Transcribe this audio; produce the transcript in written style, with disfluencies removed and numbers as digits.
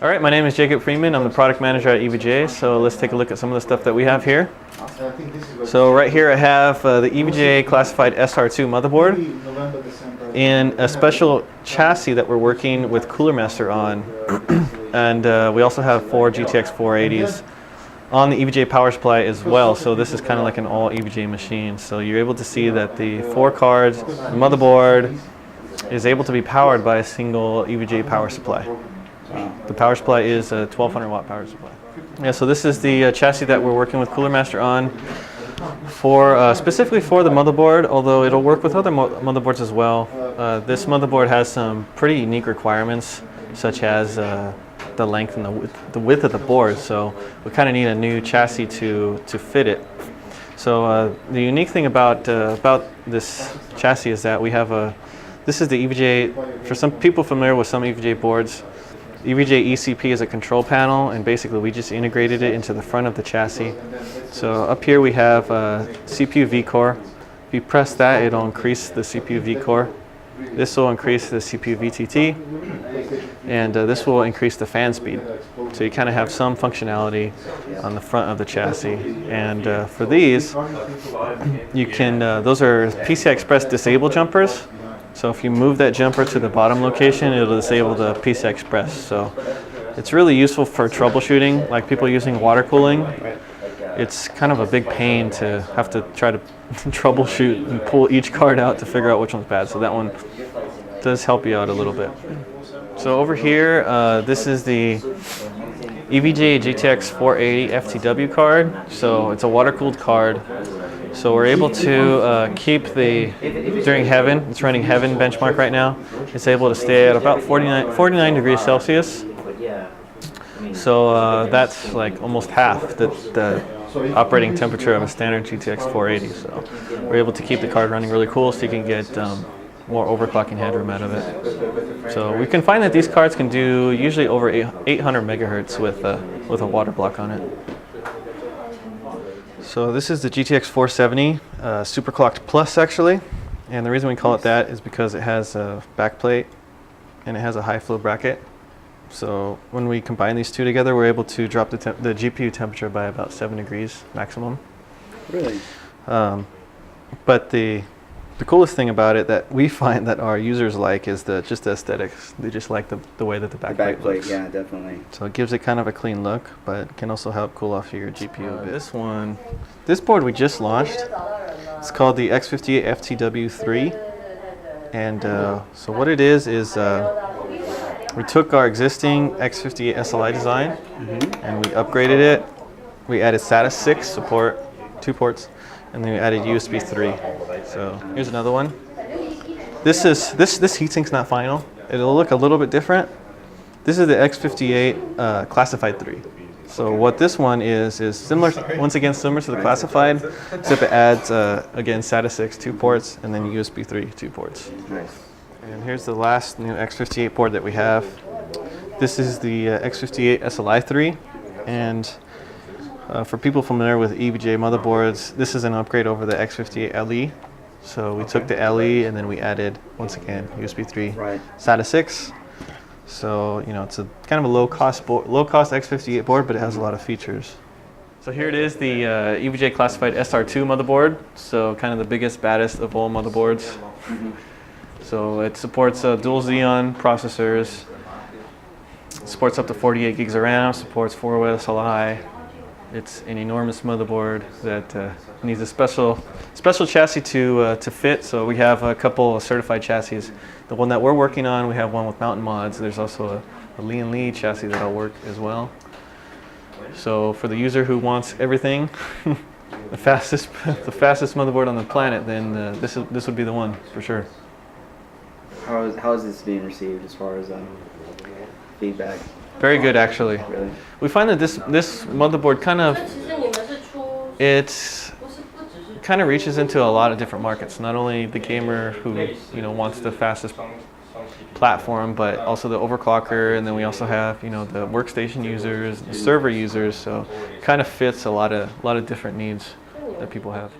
All right, my name is Jacob Freeman. I'm the product manager at EVGA. So let's take a look at some of the stuff that we have here. So right here I have the EVGA classified SR2 motherboard in a special chassis that we're working with Cooler Master on. And we also have 4 GTX 480s on the EVGA power supply as well. So this is kind of like an all EVGA machine. So you're able to see that the 4 cards, the motherboard is able to be powered by a single EVGA power supply. The power supply is a 1200 watt power supply. Yeah, so this is the chassis that we're working with Cooler Master on for specifically for the motherboard, although it'll work with other motherboards as well. This motherboard has some pretty unique requirements, such as the length and the width of the board, so we kind of need a new chassis to fit it. So the unique thing about this chassis is that we have this is the EVGA, for some people familiar with some EVGA boards, EVGA ECP is a control panel, and basically we just integrated it into the front of the chassis. So up here we have CPU V-core. If you press that, it'll increase the CPU V-core. This will increase the CPU VTT, and this will increase the fan speed. So you kind of have some functionality on the front of the chassis. And for these, you can, those are PCI Express disable jumpers. So if you move that jumper to the bottom location, it'll disable the PCI Express. So it's really useful for troubleshooting, like people using water cooling. It's kind of a big pain to have to try to troubleshoot and pull each card out to figure out which one's bad. So that one does help you out a little bit. So over here, this is the EVGA GTX 480 FTW card. So it's a water-cooled card. So we're able to keep during Heaven, it's running Heaven benchmark right now, it's able to stay at about 49 degrees Celsius. So that's like almost half the operating temperature of a standard GTX 480. So we're able to keep the card running really cool so you can get more overclocking headroom out of it. So we can find that these cards can do usually over 800 megahertz with a water block on it. So this is the GTX 470 Superclocked Plus actually, and the reason we call it that is because it has a backplate and it has a high flow bracket. So when we combine these two together, we're able to drop the GPU temperature by about 7 degrees maximum. Really? But the coolest thing about it that we find that our users like is just the aesthetics. They just like the way that the backplate looks. Yeah, definitely. So it gives it kind of a clean look, but can also help cool off your GPU a bit. This board we just launched. It's called the X58 FTW3. And so what it is we took our existing X58 SLI design and we upgraded it. We added SATA 6 support, 2 ports, and then we added USB 3. So here's another one. This heatsink's not final. It'll look a little bit different. This is the X58 Classified 3. So what this one is similar, once again similar to the Classified, except it adds again SATA 6 2 ports and then USB 3 2 ports. Nice. And here's the last new X58 board that we have. This is the X58 SLI 3, and for people familiar with EVGA motherboards, this is an upgrade over the X58 LE. So we took the LE and then we added, once again, USB 3 SATA 6. So it's a kind of a low-cost X58 board, but it has a lot of features. So here it is, the EVGA classified SR2 motherboard. So kind of the biggest, baddest of all motherboards. So it supports dual Xeon processors, supports up to 48 gigs of RAM, supports 4-way SLI. It's an enormous motherboard that needs a special chassis to fit. So we have a couple of certified chassis. The one that we're working on, we have one with mountain mods. There's also a Lee & chassis that'll work as well. So for the user who wants everything, the fastest motherboard on the planet, then this would be the one for sure. How is this being received as far as feedback? Very good, actually. Really? We find that this motherboard kind of reaches into a lot of different markets. Not only the gamer who wants the fastest platform, but also the overclocker, and then we also have the workstation users, the server users. So it kind of fits a lot of different needs that people have.